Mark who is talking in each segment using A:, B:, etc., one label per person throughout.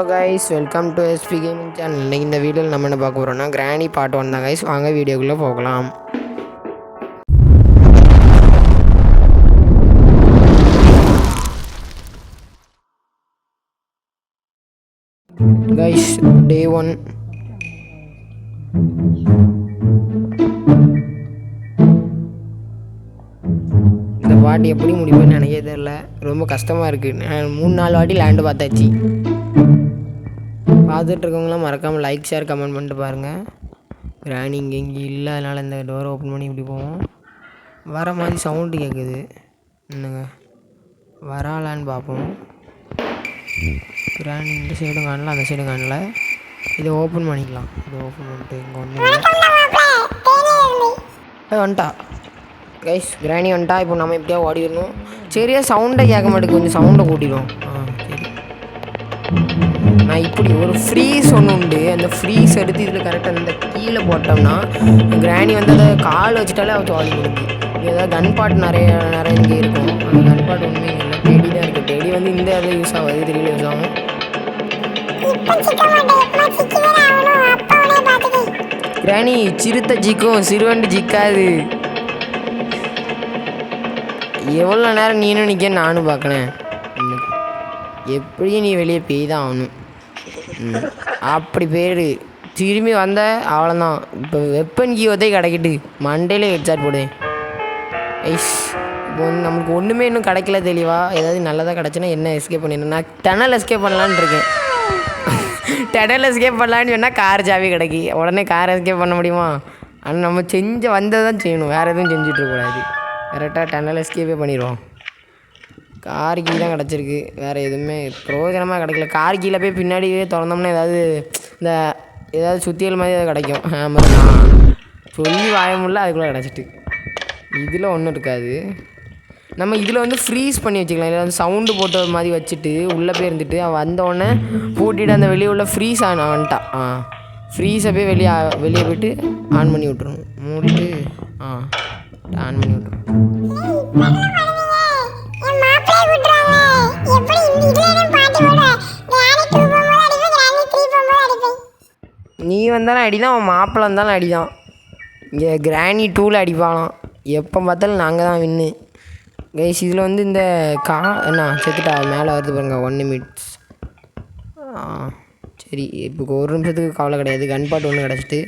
A: Hello guys, welcome to SP Gaming channel. இன்னைக்கு இந்த வீடியோவில் நம்ம என்ன பார்க்க போகிறோம்னா கிராணி பார்ட் 1 தான் guys. வாங்க வீடியோக்குள்ளே போகலாம். Guys, day 1. இந்த பாட்டு எப்படி முடியும்னு நினைக்கவே தெரியல. ரொம்ப கஷ்டமாக இருக்குது. 3-4 வாட்டி லேண்டு பார்த்தாச்சு. பார்த்துட்டு இருக்கவங்களாம் மறக்காமல் லைக் ஷேர் கமெண்ட் பண்ணிட்டு பாருங்கள். கிராணி இங்கே இல்லை, அதனால் இந்த டோரை ஓப்பன் பண்ணி இப்படி போவோம். வர மாதிரி சவுண்டு கேட்குது. என்னங்க வராலான்னு பார்ப்போம். கிராணி இந்த சைடும் காணல, அந்த சைடும் காணல. இதை ஓப்பன் பண்ணிக்கலாம். இதை ஓப்பன் பண்ணிட்டு இங்கே ஒன்று வந்துட்டா கைஸ். கிராணி வந்துட்டா. இப்போ நம்ம எப்படியா ஓடிடணும். சரியா சவுண்டை கேட்க மாட்டேங்குது, கொஞ்சம் சவுண்டை கூட்டிடும். சரி, நான் இப்படி ஒரு ஃப்ரீஸ் ஒன்று உண்டு. அந்த ஃப்ரீஸ் எடுத்து இதில் கரெக்டாக இந்த கீழே போட்டோம்னா கிராணி வந்து அதை கால் வச்சுட்டாலே அவள் வாடி கொடுக்கு. ஏதாவது கன் பாட் நிறைய இங்கே இருக்கும். அந்த கன் பாட் ஒன்றுமே இல்லை, டெடி தான் இருக்குது. டெடி வந்து இந்த இதில் யூஸ் ஆகாது, இதில் யூஸ் ஆகும். கிராணி சிறுத்தை ஜிக்கும், சிறுவண்டு ஜிக்காது. எவ்வளோ நேரம் நீனும் நிற்க நானும் பார்க்கணேன். எப்படியும் நீ வெளியே போய் தான் ஆகணும். அப்படி பேர் திரும்பி வந்த அவ்வளோதான். இப்போ வெப்பன் கீவத்தை கிடைக்கிட்டு மண்டையிலே ஹெட்ஷாட் போடுவேன். ஐஸ் இப்போ வந்து நம்மளுக்கு ஒன்றுமே இன்னும் கிடைக்கல தெளிவாக. ஏதாவது நல்லதாக கிடச்சுன்னா என்ன எஸ்கேப் பண்ணிடணும். நான் டனல் எஸ்கேப் பண்ணலான்னு இருக்கேன். டனல் எஸ்கேப் பண்ணலான்னு சொன்னால் கார் சாவி கிடைக்கி. உடனே கார் எஸ்கேப் பண்ண முடியுமா? ஆனால் நம்ம வந்ததை தான் செய்யணும், வேறு எதுவும் செஞ்சுட்ருக்கூடாது. கரெக்டாக டனல் எஸ்கேப்பே பண்ணிடுவோம். கார் கீ தான் கிடச்சிருக்கு, வேறு எதுவுமே பிரயோஜனமாக கிடைக்கல. கார் கீழே போய் பின்னாடியே திறந்தோம்னா ஏதாவது சுத்தியல் மாதிரி ஏதாவது கிடைக்கும். ஹேமர் சொல்லி வாய முடியல, அதுக்குள்ளே கிடச்சிட்டு. இதில் ஒன்றும் இருக்காது. நம்ம இதில் வந்து ஃப்ரீஸ் பண்ணி வச்சுக்கலாம். இல்லை வந்து சவுண்டு போட்ட மாதிரி வச்சுட்டு உள்ளே போய் இருந்துட்டு அவள் வந்தோடனே பூட்டிட்டு அந்த வெளியே உள்ள ஃப்ரீஸ் வந்துட்டான். ஃப்ரீஸை போய் வெளியே போய்ட்டு ஆன் பண்ணி விட்ருணும். மூடிட்டு ஆன் பண்ணி விட்ருணும். நீ வந்தாலும் அடிதான், அவன் மாப்பிள்ளை வந்தாலும் அடிதான். இங்கே கிராணி 2ல் அடிப்பாலாம். எப்போ பார்த்தாலும் நாங்கள் தான் வின்னு கைஸ். இதில் வந்து இந்த என்ன செத்துட்டா மேலே வருது பாருங்க. 1 minutes. சரி, இப்போ 1 நிமிஷத்துக்கு கவலை கிடையாது. கன் பாட் ஒன்று கிடச்சிட்டு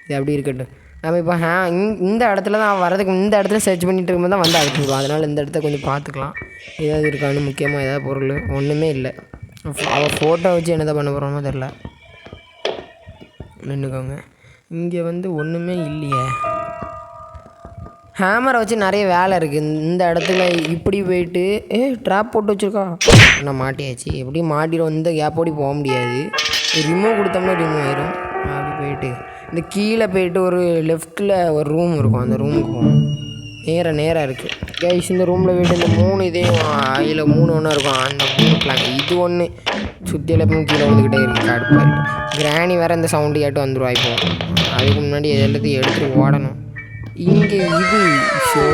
A: இது அப்படி இருக்கட்டும். நம்ம இப்போ இந்த இடத்துல தான் வரதுக்கு, இந்த இடத்துல சர்ச் பண்ணிட்டு இருக்கும்போது தான் வந்து அடிச்சுடுவோம். அதனால் இந்த இடத்த கொஞ்சம் பார்த்துக்கலாம். ஏதாவது இருக்கான்னு, முக்கியமாக ஏதாவது பொருள் ஒன்றுமே இல்லை. அவள் ஃபோட்டோ வச்சு என்னதான் பண்ண போகிறோமோ தெரில. நின்றுக்கோங்க. இங்கே வந்து ஒன்றுமே இல்லையே. ஹேமரை வச்சு நிறைய வேலை இருக்குது இந்த இடத்துல. இப்படி போயிட்டு ட்ராப் போட்டு வச்சுருக்கா. நான் மாட்டியாச்சு. எப்படியும் மாட்டிடும். இந்த கேப்போடி போக முடியாது. ரிமூவ் கொடுத்தோம்னா ரிமூவ் ஆயிரும். அப்படி போயிட்டு இந்த கீழே போயிட்டு ஒரு லெஃப்ட்டில் ஒரு ரூம் இருக்கும். அந்த ரூமுக்கு போகும். நேராக இருக்குது கைஸ். இந்த ரூமில் போய்ட்டு இந்த 3 இதையும் அதில் 3 ஒன்றா இருக்கும். அந்த 3 பிளான் இது ஒன்று சுற்றியில் எப்பவும் கீழே வந்துக்கிட்டே இருக்குது. கடுப்பாயிட்டு கிராணி வேறு இந்த சவுண்டு கேட்டு வந்துடுவா. இப்போ அதுக்கு முன்னாடி எல்லாத்தையும் எடுத்துகிட்டு ஓடணும். இங்கே இது ஷோ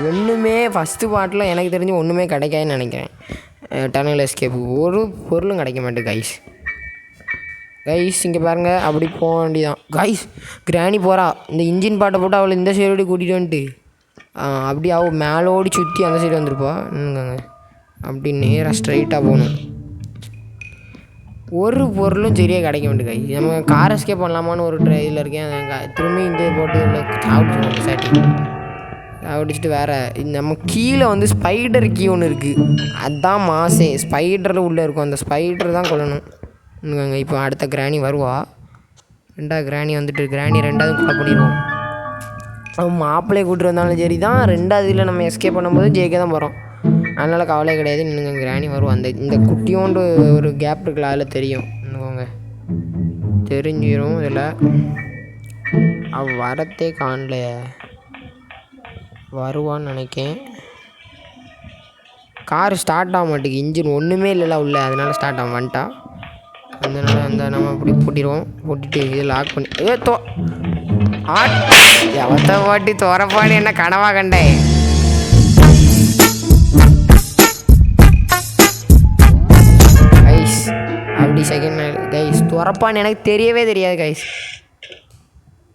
A: ஒன்றுமே ஃபஸ்ட்டு பாட்டில் எனக்கு தெரிஞ்சு ஒன்றுமே கிடைக்காதுன்னு நினைக்கிறேன். டனல் எஸ்கேப்பு ஒரு பொருளும் கிடைக்க மாட்டேன் கைஸ். இங்கே பாருங்கள், அப்படி போக வேண்டியதான் கைஸ். கிராணி போகிறா. இந்த இன்ஜின் பாட்டை போட்டு அவளை இந்த சைடு கூட்டிகிட்டு வந்துட்டு அப்படி அவள் மேலோடி சுற்றி அந்த சைடு வந்துருப்பா. இன்னுங்க அப்படி நேராக ஸ்ட்ரைட்டாக போகணும். ஒரு பொருளும் சரியாக கிடைக்க மாட்டேங்க. நம்ம கார் எஸ்கேப் பண்ணலாமான்னு ஒரு ட்ரையில் இருக்கேன். திரும்பி இந்த போட்டு சாப்பிட்டு சாப்பிடிச்சிட்டு வேறு நம்ம கீழே வந்து ஸ்பைடர் கீ ஒன்று இருக்குது. அதுதான் மாசே. ஸ்பைடரில் உள்ளே இருக்கும். அந்த ஸ்பைடர் தான் கொள்ளணும். இப்போ அடுத்த கிராணி வருவா. 2வது கிராணி வந்துட்டு கிராணி 2வது கொலை பண்ணிடுவோம். அவன் மாப்பிள்ளையை கூப்பிட்டு வந்தாலும் சரி தான். 2வது இதில் நம்ம எஸ்கேப் பண்ணும்போது ஜெயிக்க தான் போகிறோம். அதனால் கவலை கிடையாது. இன்னுங்க கிராணி வரும். இந்த குட்டியோண்டு ஒரு கேப் இருக்குல்ல, அதில் தெரியும். இன்னுங்க தெரிஞ்சிடும். இதில் வரத்தே காணல. வருவான்னு நினைக்கேன். கார் ஸ்டார்ட் ஆக மாட்டேங்குது. இன்ஜின் ஒன்றுமே இல்லைல்ல உள்ள, அதனால் ஸ்டார்ட் ஆக வந்துட்டா. அதனால் நம்ம இப்படி பூட்டிடுவோம். பூட்டிட்டு இதை லாக் பண்ணி எவத்த வாட்டி தோறப்பான்னு என்ன கனவா கண்டேன். ஐஸ் அப்படி செகண்ட் நாள் கைஸ் துறப்பான்னு எனக்கு தெரியவே தெரியாது கைஸ்.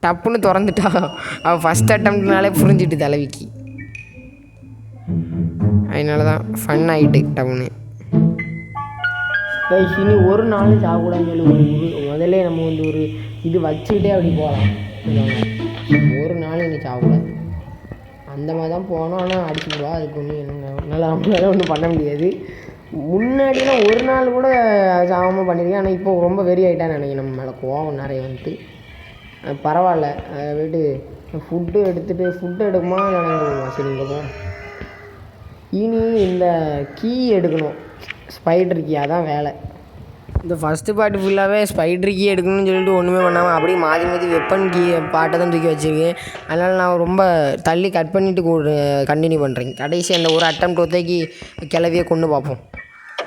A: டப்புன்னு திறந்துட்டா அவள் ஃபஸ்ட் அட்டம்ப்ட்னாலே புரிஞ்சிட்டு தலைவிக்கு. அதனால தான் ஃபன் ஆகிட்டு டப்புன்னு கைஸ். இனி ஒரு நாள் சாப்பிடான்னு சொல்லி முதல்ல நம்ம வந்து ஒரு இது வச்சுக்கிட்டே அப்படி போகலாம். ஒரு நாள் இனி சாப்பிடாது அந்த மாதிரி தான் போனோம். ஆனால் அடிச்சுடுவா. அதுக்கு ஒன்றும் என்ன நம்மளால ஒன்றும் பண்ண முடியாது. முன்னாடிலாம் ஒரு நாள் கூட சாகாமல் பண்ணியிருக்கேன். ஆனால் இப்போ ரொம்ப வெறி ஆகிட்டான்னு நினைக்கிறேன். நம்ம மேலே கோவம் நிறைய வந்துட்டு. பரவாயில்ல போய்ட்டு ஃபுட்டு எடுக்குமா நடந்துடுமா. சரி இங்கே போ. இனி இந்த கீ எடுக்கணும், ஸ்பைடர் கீ. அதான் வேலை. இந்த ஃபஸ்ட்டு பாட்டு ஃபுல்லாகவே ஸ்பைடர் கீ எடுக்கணும்னு சொல்லிட்டு ஒன்றுமே பண்ணாமல் அப்படியே மாற்றி வெப்பன் கீ பாட்டை தான் தூக்கி வச்சுருக்கேன். அதனால் நான் ரொம்ப தள்ளி கட் பண்ணிவிட்டு கண்டினியூ பண்ணுறேன். கடைசி அந்த ஒரு அட்டம்ப்ட் ஒத்தைக்கு கிளவியை கொண்டு பார்ப்போம்.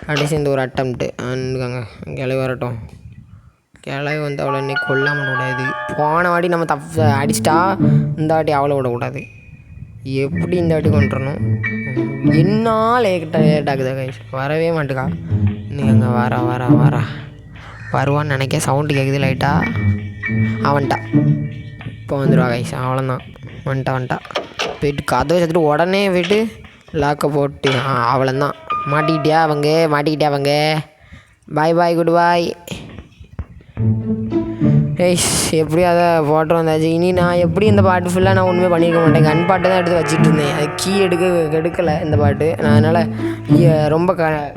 A: கடைசி இந்த ஒரு அட்டம்ப்ட்டு அனுக்காங்க கிளவி வரட்டும். கிளவி வந்து அவ்வளோ இன்னைக்கு கொல்லாமல் விடாது. போன வாட்டி நம்ம அடிச்சிட்டா இந்த வாட்டி அவ்வளோ விடக்கூடாது. எப்படி இந்த வாட்டி கொண்டுறணும். என்ன லேட்டாகுதா கைஸ். வரவே மாட்டுக்கா. இன்னைக்கு அங்கே வர வருவான்னு நினைக்க சவுண்டு கேட்குது லைட்டாக. அவன்ட்டா இப்போ வந்துடுவா கைஸ். அவ்வளோதான் வந்துட்டா. போய்ட்டு கதவை சேர்த்துட்டு உடனே போய்ட்டு லாக்கை போட்டு அவ்வளோதான். மாட்டிக்கிட்டியா அவங்க. பாய் குட் பாய். ஏய்ஸ் எப்படியும் அதை போட்டு வந்தாச்சு. இனி நான் எப்படி இந்த பாட்டு ஃபுல்லாக நான் ஒன்றுமே பண்ணியிருக்க மாட்டேன். கன் பாட்டு தான் எடுத்து வச்சுட்டு இருந்தேன். அது கீ எடுக்கலை இந்த பாட்டு. நான் அதனால் ரொம்ப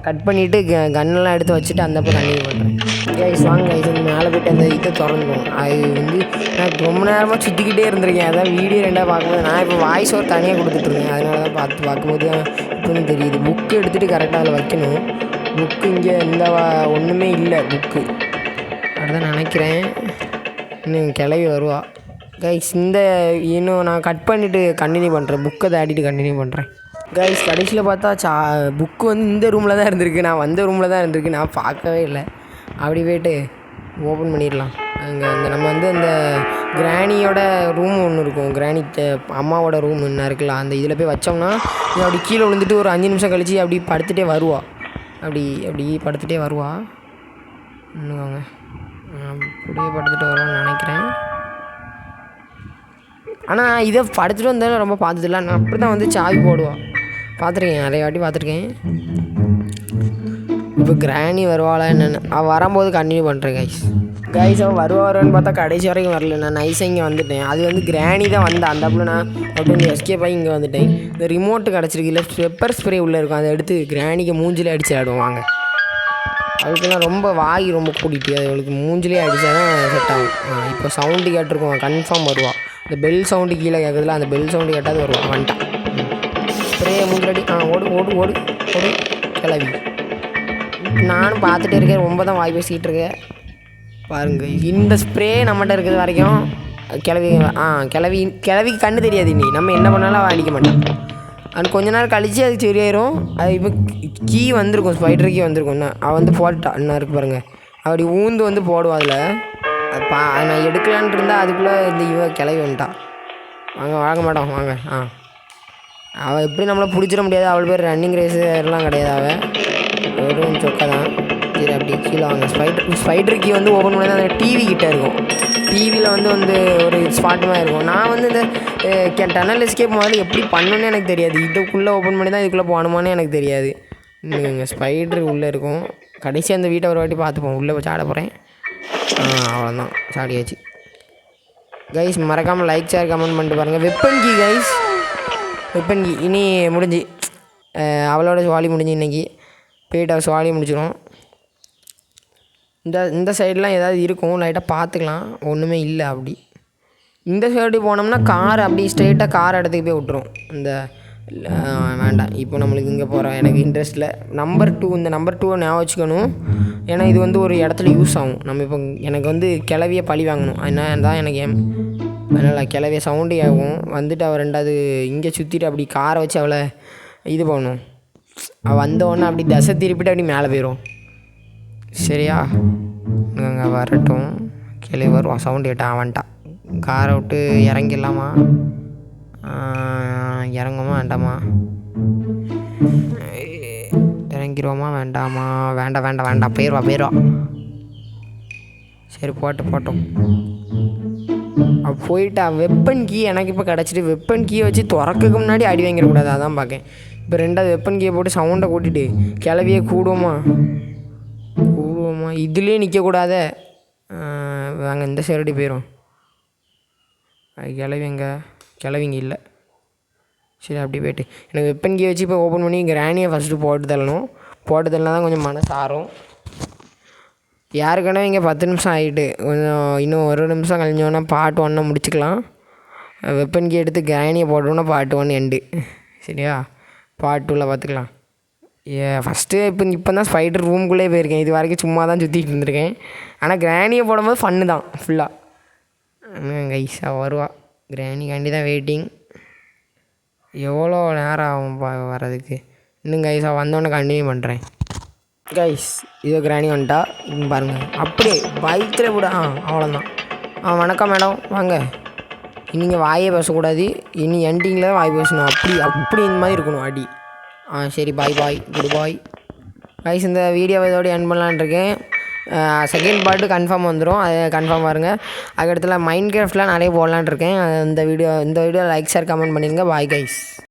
A: கட் பண்ணிவிட்டு கன்னெல்லாம் எடுத்து வச்சுட்டு அந்த அப்போ கண்டினியூ பண்ணுறேன். கைஸ் வாங்க கைஸ் மேலே போய்ட்டு அந்த இதை திறந்துடும். அது வந்து நான் ரொம்ப நேரமாக சுற்றிக்கிட்டே இருந்திருக்கேன். அதான் வீடியோ ரெண்டாக பார்க்கும்போது நான் இப்போ வாய்ஸ் ஒரு தனியாக கொடுத்துட்ருக்கேன். அதனால தான் பார்க்கும்போது தான் இப்போன்னு தெரியுது. புக்கு எடுத்துகிட்டு கரெக்டாக அதில் வைக்கணும். புக்கு இங்கே ஒன்றுமே இல்லை புக்கு. அப்படிதான் நினைக்கிறேன். இன்னும் கிளவி வருவா கைஸ். இன்னும் நான் கட் பண்ணிவிட்டு கண்டினியூ பண்ணுறேன். புக்கை தாடிட்டு கண்டினியூ பண்ணுறேன் கைஸ். கடைசியில் பார்த்தா புக்கு வந்து இந்த ரூமில் தான் இருந்திருக்கு. நான் வந்த ரூமில் தான் இருந்திருக்கு. நான் பார்க்கவே இல்லை. அப்படி போய்ட்டு ஓப்பன் பண்ணிடலாம். அங்கே நம்ம வந்து அந்த கிராணியோட ரூம் ஒன்று இருக்கும். கிராணி அம்மாவோட ரூம் என்ன இருக்குல்ல, அந்த இதில் போய் வச்சோம்னா அப்படி கீழே விழுந்துட்டு ஒரு 5 நிமிஷம் கழித்து அப்படி படுத்துகிட்டே வருவா. அப்படி படுத்துகிட்டே வருவா. இன்னும் அப்படியே படுத்துட்டு வருவான்னு நினைக்கிறேன். ஆனால் இதை படுத்துட்டு வந்தாலும் ரொம்ப பார்த்ததில்ல. நான் அப்படி தான் வந்து சாவி போடுவாள். பார்த்துருக்கேன், நிறைய வாட்டி பார்த்துருக்கேன். இப்போ கிராணி வருவாளா என்னென்னு அவள் வரும்போது கண்டினியூ பண்ணுறேன் கைஸ். அவள் வருவான்னு பார்த்தா கடைசி வரைக்கும் வரல. நான் நைஸாக இங்கே வந்துட்டேன். அது வந்து கிராணி தான் வந்தேன். அந்த அப்போ நான் அப்படின்னு எஸ்கேப் ஆகி இங்கே வந்துட்டேன். இந்த ரிமோட்டு கிடச்சிருக்கு இல்லை பெப்பர் ஸ்ப்ரே உள்ளே இருக்கும். அதை எடுத்து கிராணிக்கு மூஞ்சிலே அடிச்சு ஆடுவாங்க. அவளுக்குலாம் ரொம்ப வாய் ரொம்ப கூட்டிட்டு அவளுக்கு மூஞ்சிலே அடித்தா தான் செட் ஆகும். இப்போ சவுண்டு கேட்டிருக்கோம் கன்ஃபார்ம் வருவாள். இந்த பெல் சவுண்டு கீழே கேட்குறதுல அந்த பெல் சவுண்டு கேட்டால் வருவாள். வந்துட்டான் ஸ்ப்ரே மூஞ்சில் அடி. ஓடு கிளவி. நானும் பார்த்துட்டே இருக்கேன். ரொம்ப தான் வாய் பேசிக்கிட்டு இருக்கேன் பாருங்கள். இந்த ஸ்ப்ரே நம்மகிட்ட இருக்கிறது வரைக்கும் கிளவிக்கு கண்ணு தெரியாது. இனி நம்ம என்ன பண்ணாலும் அவள் அடிக்க மாட்டான். அது கொஞ்ச நேரம் கழித்து அது சரியாயிரும். அது இப்போ கீ வந்திருக்கும், ஸ்பைடர் கீ வந்திருக்கும். அவள் வந்து போட்டா என்ன இருக்குது பாருங்கள். அப்படி ஊந்து வந்து போடுவா. அதில் நான் எடுக்கலான்ட்டு இருந்தால் அதுக்குள்ளே இந்த கிளவி வந்துட்டான். வாங்க மாட்டோம் வாங்க. அவள் எப்படி நம்மளை பிடிச்சிட முடியாது. அவள் பேர் ரன்னிங் ரேஸு எல்லாம் கிடையாது. அவள் வெறும் சொக்கை தான். சரி அப்படி கீழே வாங்க. ஸ்பைடர் கீ வந்து ஓப்பன் பண்ணி அந்த டிவி கிட்டே இருக்கும். டிவியில் வந்து ஒரு ஸ்பாட்டுமாக இருக்கும். நான் வந்து இந்த டனல் எஸ்கேப் முதல்ல எப்படி பண்ணணுன்னு எனக்கு தெரியாது. இதுக்குள்ளே ஓப்பன் பண்ணி தான் இதுக்குள்ளே போகணுமான்னு எனக்கு தெரியாது. இங்கே ஸ்பைடர் உள்ளே இருக்கும். கடைசி அந்த வீட்டை ஒரு வாட்டி பார்த்துப்போம். உள்ளே போய் சாட போகிறேன். அவ்வளோதான் சாடியாச்சு கைஸ். மறக்காமல் லைக் ஷேர் கமெண்ட் பண்ணிட்டு பாருங்கள். Weapon key guys. Weapon key இனி முடிஞ்சு அவளோட சுவாலி முடிஞ்சு இன்றைக்கி போய்ட்டு அவள் சுவாலி முடிச்சிடும். இந்த சைடெலாம் ஏதாவது இருக்கும், லைட்டாக பார்த்துக்கலாம். ஒன்றுமே இல்லை. அப்படி இந்த சைடு போனோம்னா கார் அப்படி ஸ்ட்ரெயிட்டாக கார் இடத்துக்கு போய் விட்டுரும். இந்த வேண்டாம், இப்போ நம்மளுக்கு இங்கே போகிறோம். எனக்கு இன்ட்ரெஸ்ட்டில் நம்பர் 2 இந்த நம்பர் 2 ஞாபகம் வச்சுக்கணும். ஏன்னா இது வந்து ஒரு இடத்துல யூஸ் ஆகும். நம்ம இப்போ எனக்கு வந்து கிளவியை பழி வாங்கணும். அதனால் தான் எனக்கு அதனால் கிளவிய சவுண்டு ஆகும். வந்துட்டு அவள் 2வது இங்கே சுற்றிட்டு அப்படி காரை வச்சு அவளை இது பண்ணணும். அவள் வந்தோடனே அப்படி தசை திருப்பிட்டு அப்படி மேலே போயிடும். சரியா? அங்கே வரட்டும். கிளவி வருவான். சவுண்டு கேட்டான். அவன்ட்டான். காரை விட்டு இறங்கிடலாமா? இறங்குமா வேண்டாமா? இறங்கிடுவோமா வேண்டாமா? வேண்டாம். போயிடுவா. சரி போட்டோம். போயிட்டா வெப்பன் கீ எனக்கு இப்போ கிடச்சிட்டு வெப்பன் கீயை வச்சு திறக்கிறதுக்கு முன்னாடி அடி வாங்கிடக்கூடாது, அதான் பார்க்கேன். இப்போ ரெண்டாவது வெப்பன் கீயை போட்டு சவுண்டை கூட்டிட்டு கிளவியே கூடுவோமா இதுலேயே நிற்கக்கூடாத. வாங்க இந்த சைடு போயிடும். கிளவிங்க இல்லை. சரி அப்படி போய்ட்டு எனக்கு வெப்பன் கீயை வச்சு இப்போ ஓப்பன் பண்ணி கிராணியை ஃபஸ்ட்டு போட்டு தள்ளனா தான் கொஞ்சம் மனசு ஆறும். யாருக்கானே இங்கே 10 நிமிஷம் ஆகிட்டு கொஞ்சம் இன்னும் 1 நிமிஷம் கழிஞ்சோன்னா பார்ட் 1 முடிச்சுக்கலாம். வெப்பன் கீ எடுத்து கிராணியை போட்டோன்னா பார்ட் 1 எண்டு. சரியா, பார்ட் 2ல் பார்த்துக்கலாம். ஃபஸ்ட்டு இப்போ தான் ஸ்பைடர் ரூம்குள்ளே போயிருக்கேன். இது வரைக்கும் சும்மா தான் சுற்றிட்டு இருந்திருக்கேன். ஆனால் கிராணியை போடும்போது ஃபன்னு தான் ஃபுல்லாக. கைஸாக வருவா கிராணிக்காண்டி தான் வெயிட்டிங். எவ்வளோ நேரம் ஆகும் வர்றதுக்கு? இன்னும் கைஸாக வந்தோடனே கண்டினியூ பண்ணுறேன். கைஸ் இதோ கிராணி வந்துட்டா பாருங்கள். அப்படியே பைக்கில் கூட அவ்வளோதான். வணக்கம் மேடம் வாங்க. நீங்கள் வாயே பேசக்கூடாது, இனி எண்டிங்கில் தான் வாய் பேசணும். அப்படி இந்த மாதிரி இருக்கணும் அடி. சரி பாய் குட் பாய். கைஸ் இந்த வீடியோவை இதோட எண்ட் பண்ணலான்னு இருக்கேன். செகண்ட் பார்ட்டு கன்ஃபார்ம் வந்துடும், அது கன்ஃபார்ம் பாருங்கள். அதுக்கடுத்துல மைண்ட் கிராஃப்ட்லாம் நிறைய போடலான்னு இருக்கேன். இந்த வீடியோ லைக் ஷேர் கமெண்ட் பண்ணிடுங்க. Bye guys.